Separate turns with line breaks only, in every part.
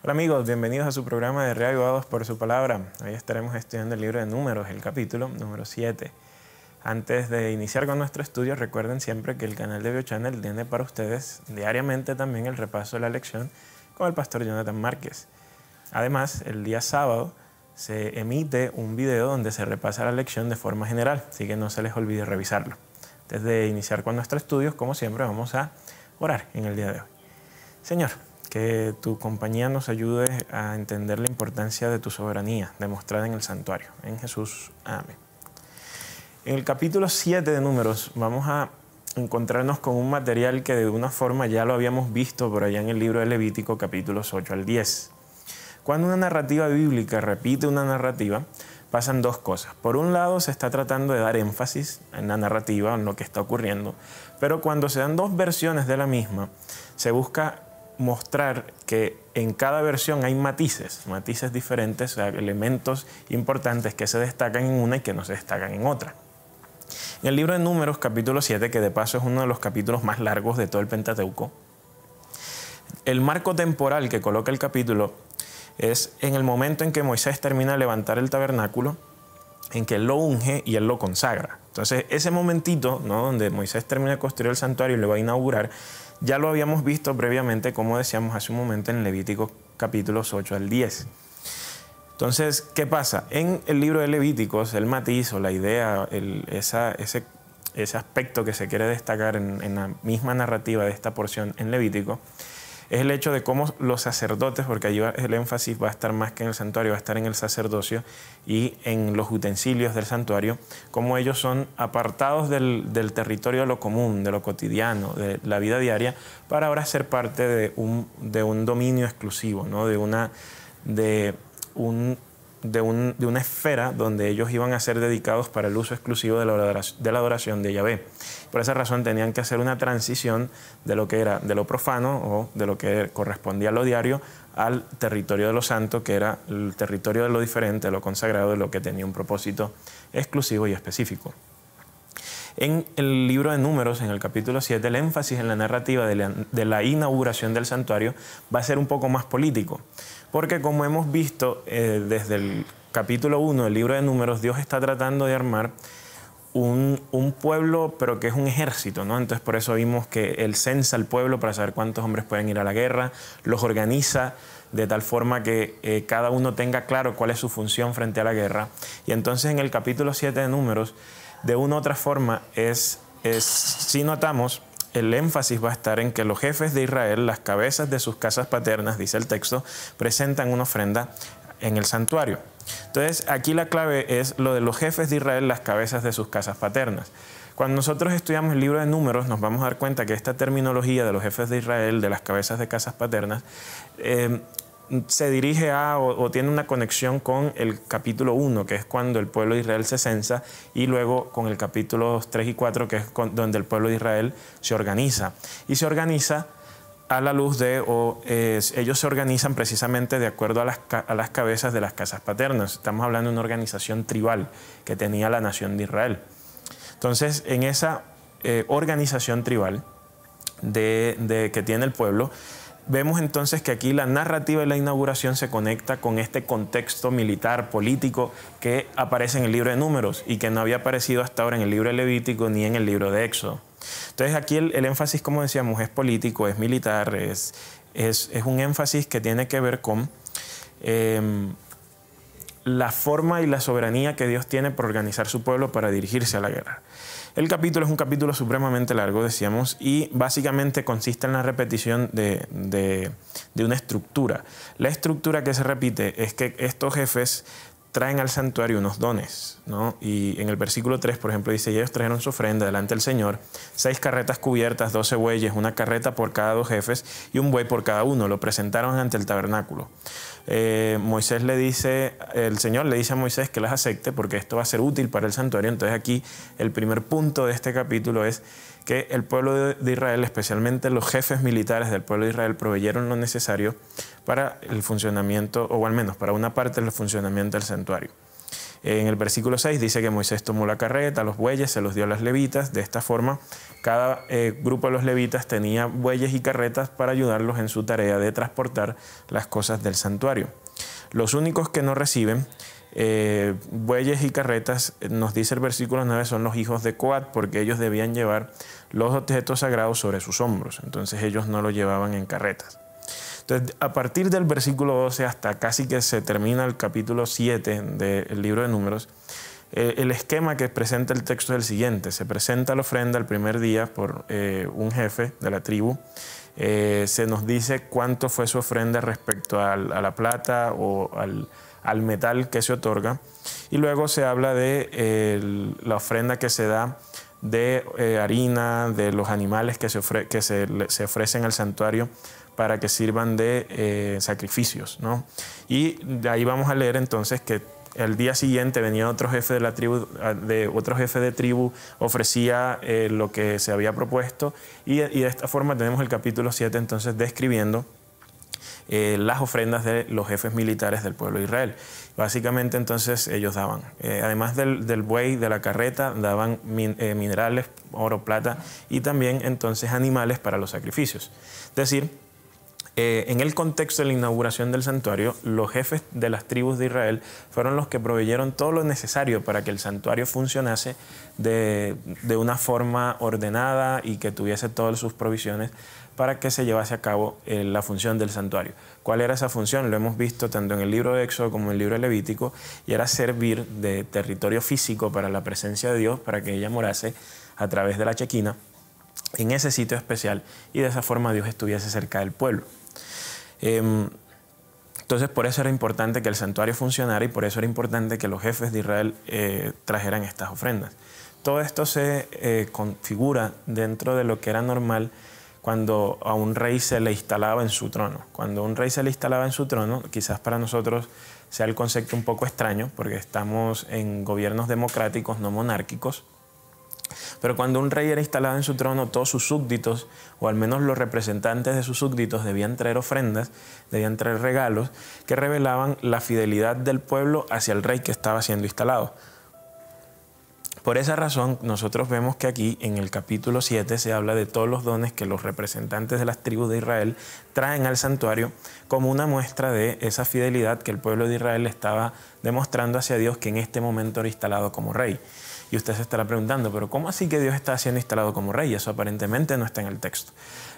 Hola amigos, bienvenidos a su programa de Reavivados por su Palabra. Hoy estaremos estudiando el libro de Números, el capítulo número 7. Antes de iniciar con nuestro estudio, recuerden siempre que el canal de BioChannel tiene para ustedes diariamente también el repaso de la lección con el pastor Jonathan Márquez. Además, el día sábado se emite un video donde se repasa la lección de forma general, así que no se les olvide revisarlo. Antes de iniciar con nuestros estudios, como siempre, vamos a orar en el día de hoy. Señor, que tu compañía nos ayude a entender la importancia de tu soberanía demostrada en el santuario. En Jesús, amén. En el capítulo 7 de Números vamos a encontrarnos con un material que de una forma ya lo habíamos visto por allá en el libro de Levítico, capítulos 8 al 10. Cuando una narrativa bíblica repite una narrativa, pasan dos cosas. Por un lado, se está tratando de dar énfasis en la narrativa, en lo que está ocurriendo, pero cuando se dan dos versiones de la misma, se busca mostrar que en cada versión hay matices diferentes, o sea, elementos importantes que se destacan en una y que no se destacan en otra. En el libro de Números, capítulo 7, que de paso es uno de los capítulos más largos de todo el Pentateuco, el marco temporal que coloca el capítulo es en el momento en que Moisés termina de levantar el tabernáculo, en que él lo unge y él lo consagra. Entonces, ese momentito, ¿no?, donde Moisés termina de construir el santuario y lo va a inaugurar, ya lo habíamos visto previamente, como decíamos hace un momento, en Levítico capítulos 8 al 10. Entonces, ¿qué pasa? En el libro de Levíticos, el matiz o la idea, ese aspecto que se quiere destacar en la misma narrativa de esta porción en Levítico, es el hecho de cómo los sacerdotes, porque allí el énfasis va a estar más que en el santuario, va a estar en el sacerdocio y en los utensilios del santuario, cómo ellos son apartados del territorio de lo común, de lo cotidiano, de la vida diaria, para ahora ser parte de un dominio exclusivo, ¿no?, de una esfera donde ellos iban a ser dedicados para el uso exclusivo de la adoración de Yahvé. Por esa razón tenían que hacer una transición de lo que era de lo profano o de lo que correspondía a lo diario al territorio de lo santo, que era el territorio de lo diferente, de lo consagrado, de lo que tenía un propósito exclusivo y específico. En el libro de Números, en el capítulo 7, el énfasis en la narrativa de la inauguración del santuario va a ser un poco más político, porque como hemos visto desde el capítulo 1 del libro de Números, Dios está tratando de armar un pueblo, pero que es un ejército, ¿no? Entonces por eso vimos que Él censa al pueblo para saber cuántos hombres pueden ir a la guerra, los organiza de tal forma que cada uno tenga claro cuál es su función frente a la guerra. Y entonces en el capítulo 7 de Números, de una u otra forma, si notamos, el énfasis va a estar en que los jefes de Israel, las cabezas de sus casas paternas, dice el texto, presentan una ofrenda en el santuario. Entonces, aquí la clave es lo de los jefes de Israel, las cabezas de sus casas paternas. Cuando nosotros estudiamos el libro de Números, nos vamos a dar cuenta que esta terminología de los jefes de Israel, de las cabezas de casas paternas, se dirige a o tiene una conexión con el capítulo 1, que es cuando el pueblo de Israel se censa, y luego con el capítulo 3 y 4, que es donde el pueblo de Israel se organiza. Y se organiza a la luz de, ellos se organizan precisamente de acuerdo a las cabezas de las casas paternas. Estamos hablando de una organización tribal que tenía la nación de Israel. Entonces, en esa organización tribal que tiene el pueblo, vemos entonces que aquí la narrativa de la inauguración se conecta con este contexto militar, político, que aparece en el libro de Números y que no había aparecido hasta ahora en el libro de Levítico ni en el libro de Éxodo. Entonces aquí el énfasis, como decíamos, es político, es militar, es un énfasis que tiene que ver con la forma y la soberanía que Dios tiene por organizar su pueblo para dirigirse a la guerra. El capítulo es un capítulo supremamente largo, decíamos, y básicamente consiste en la repetición de una estructura. La estructura que se repite es que estos jefes traen al santuario unos dones, ¿no? Y en el versículo 3, por ejemplo, dice: y ellos trajeron su ofrenda delante del Señor, 6 carretas cubiertas, 12 bueyes, una carreta por cada 2 jefes y un buey por cada uno. Lo presentaron ante el tabernáculo. El Señor le dice a Moisés que las acepte porque esto va a ser útil para el santuario. Entonces aquí el primer punto de este capítulo es que el pueblo de Israel, especialmente los jefes militares del pueblo de Israel, proveyeron lo necesario para el funcionamiento, o al menos para una parte del funcionamiento del santuario. En el versículo 6 dice que Moisés tomó la carreta, los bueyes, se los dio a los levitas. De esta forma, cada grupo de los levitas tenía bueyes y carretas para ayudarlos en su tarea de transportar las cosas del santuario. Los únicos que no reciben bueyes y carretas, nos dice el versículo 9, son los hijos de Coat, porque ellos debían llevar los objetos sagrados sobre sus hombros. Entonces ellos no lo llevaban en carretas. Entonces, a partir del versículo 12 hasta casi que se termina el capítulo 7 del libro de Números, el esquema que presenta el texto es el siguiente. Se presenta la ofrenda el primer día por un jefe de la tribu. Se nos dice cuánto fue su ofrenda respecto a la plata o al metal que se otorga. Y luego se habla de la ofrenda que se da de harina, de los animales que se ofrecen al santuario para que sirvan de sacrificios, ¿no? Y de ahí vamos a leer entonces que el día siguiente venía otro jefe de la tribu, otro jefe de tribu ofrecía lo que se había propuesto, y de esta forma tenemos el capítulo 7 entonces describiendo las ofrendas de los jefes militares del pueblo de Israel. Básicamente entonces ellos daban, además del buey, de la carreta, daban minerales, oro, plata, y también entonces animales para los sacrificios. Es decir, en el contexto de la inauguración del santuario, los jefes de las tribus de Israel fueron los que proveyeron todo lo necesario para que el santuario funcionase de una forma ordenada y que tuviese todas sus provisiones para que se llevase a cabo la función del santuario. ¿Cuál era esa función? Lo hemos visto tanto en el libro de Éxodo como en el libro de Levítico, y era servir de territorio físico para la presencia de Dios, para que ella morase a través de la Chequina en ese sitio especial, y de esa forma Dios estuviese cerca del pueblo. Entonces, por eso era importante que el santuario funcionara, y por eso era importante que los jefes de Israel trajeran estas ofrendas. Todo esto se configura dentro de lo que era normal cuando a un rey se le instalaba en su trono. Cuando un rey se le instalaba en su trono, quizás para nosotros sea el concepto un poco extraño, porque estamos en gobiernos democráticos, no monárquicos. Pero cuando un rey era instalado en su trono, todos sus súbditos, o al menos los representantes de sus súbditos, debían traer ofrendas, debían traer regalos que revelaban la fidelidad del pueblo hacia el rey que estaba siendo instalado. Por esa razón, nosotros vemos que aquí en el capítulo 7 se habla de todos los dones que los representantes de las tribus de Israel traen al santuario como una muestra de esa fidelidad que el pueblo de Israel estaba demostrando hacia Dios, que en este momento era instalado como rey. Y usted se estará preguntando, ¿pero cómo así que Dios está siendo instalado como rey? Eso aparentemente no está en el texto.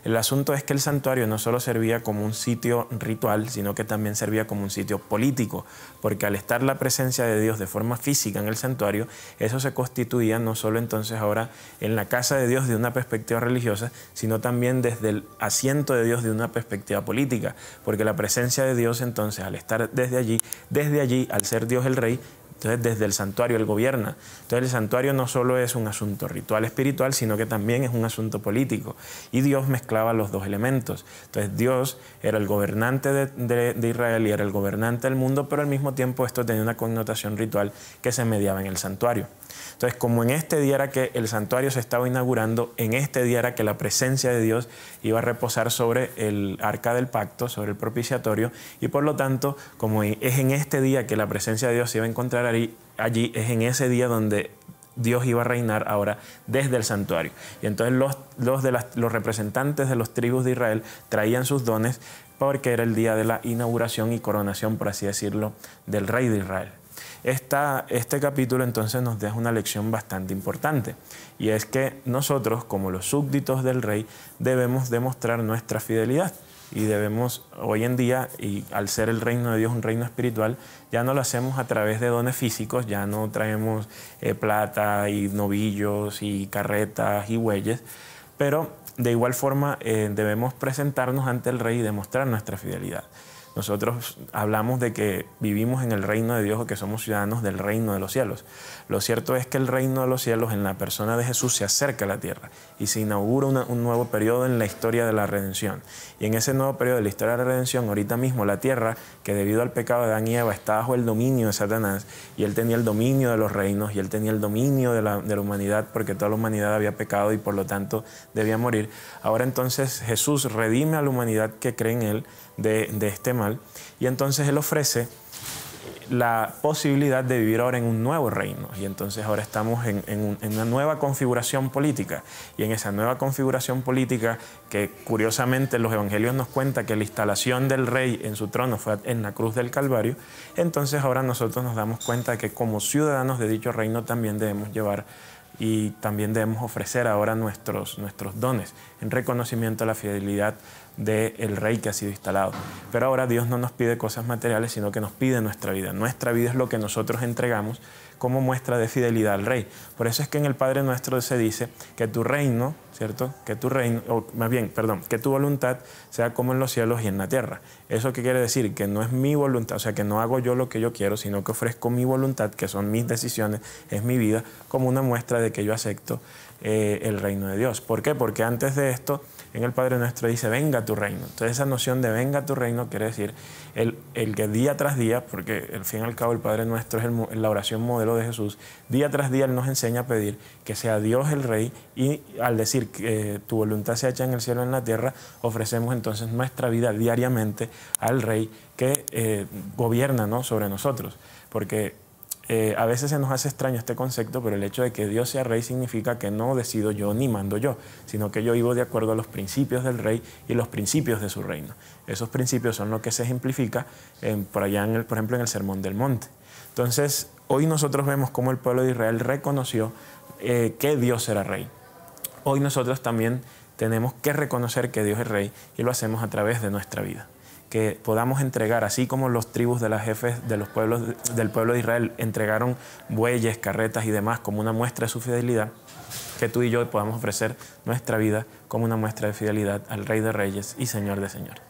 El asunto es que el santuario no solo servía como un sitio ritual, sino que también servía como un sitio político, porque al estar la presencia de Dios de forma física en el santuario, eso se constituía no solo entonces ahora en la casa de Dios de una perspectiva religiosa, sino también desde el asiento de Dios de una perspectiva política, porque la presencia de Dios entonces al estar desde allí, al ser Dios el rey, entonces desde el santuario Él gobierna. Entonces el santuario no solo es un asunto ritual espiritual, sino que también es un asunto político. Y Dios mezclaba los dos elementos. Entonces Dios era el gobernante de Israel y era el gobernante del mundo, pero al mismo tiempo esto tenía una connotación ritual que se mediaba en el santuario. Entonces, como en este día era que el santuario se estaba inaugurando, en este día era que la presencia de Dios iba a reposar sobre el arca del pacto, sobre el propiciatorio, y por lo tanto, como es en este día que la presencia de Dios se iba a encontrar allí, es en ese día donde Dios iba a reinar ahora desde el santuario. Y entonces los representantes de las tribus de Israel traían sus dones, porque era el día de la inauguración y coronación, por así decirlo, del rey de Israel. Este capítulo entonces nos deja una lección bastante importante, y es que nosotros, como los súbditos del rey, debemos demostrar nuestra fidelidad, y debemos hoy en día, y al ser el reino de Dios un reino espiritual, ya no lo hacemos a través de dones físicos, ya no traemos plata y novillos y carretas y bueyes, pero de igual forma debemos presentarnos ante el rey y demostrar nuestra fidelidad. Nosotros hablamos de que vivimos en el reino de Dios, o que somos ciudadanos del reino de los cielos. Lo cierto es que el reino de los cielos en la persona de Jesús se acerca a la tierra y se inaugura un nuevo periodo en la historia de la redención. Y en ese nuevo periodo de la historia de la redención, ahorita mismo la tierra, que debido al pecado de Adán y Eva está bajo el dominio de Satanás, y él tenía el dominio de los reinos, y él tenía el dominio de la humanidad, porque toda la humanidad había pecado y por lo tanto debía morir. Ahora entonces Jesús redime a la humanidad que cree en él de este mal, y entonces Él ofrece la posibilidad de vivir ahora en un nuevo reino. Y entonces ahora estamos en una nueva configuración política. Y en esa nueva configuración política, que curiosamente los evangelios nos cuentan que la instalación del rey en su trono fue en la cruz del Calvario, entonces ahora nosotros nos damos cuenta de que como ciudadanos de dicho reino también debemos llevar y también debemos ofrecer ahora nuestros dones en reconocimiento a la fidelidad del rey que ha sido instalado. Pero ahora Dios no nos pide cosas materiales, sino que nos pide nuestra vida. Nuestra vida es lo que nosotros entregamos como muestra de fidelidad al rey. Por eso es que en el Padre Nuestro se dice que tu reino, ¿cierto? Que tu reino, o más bien, perdón, que tu voluntad sea como en los cielos y en la tierra. ¿Eso qué quiere decir? Que no es mi voluntad, o sea, que no hago yo lo que yo quiero, sino que ofrezco mi voluntad, que son mis decisiones, es mi vida, como una muestra de que yo acepto el reino de Dios. ¿Por qué? Porque antes de esto, en el Padre Nuestro dice, venga tu reino. Entonces esa noción de venga tu reino quiere decir el que día tras día, porque al fin y al cabo el Padre Nuestro es la oración modelo de Jesús, día tras día Él nos enseña a pedir que sea Dios el Rey, y al decir que tu voluntad sea hecha en el cielo y en la tierra, ofrecemos entonces nuestra vida diariamente al Rey que gobierna, ¿no?, sobre nosotros. Porque a veces se nos hace extraño este concepto, pero el hecho de que Dios sea Rey significa que no decido yo ni mando yo, sino que yo vivo de acuerdo a los principios del Rey y los principios de su reino. Esos principios son lo que se ejemplifica por allá, por ejemplo, en el Sermón del Monte. Entonces, hoy nosotros vemos cómo el pueblo de Israel reconoció que Dios era Rey. Hoy nosotros también tenemos que reconocer que Dios es Rey, y lo hacemos a través de nuestra vida. Que podamos entregar, así como los tribus de las jefes de los pueblos, del pueblo de Israel entregaron bueyes, carretas y demás como una muestra de su fidelidad, que tú y yo podamos ofrecer nuestra vida como una muestra de fidelidad al Rey de Reyes y Señor de Señores.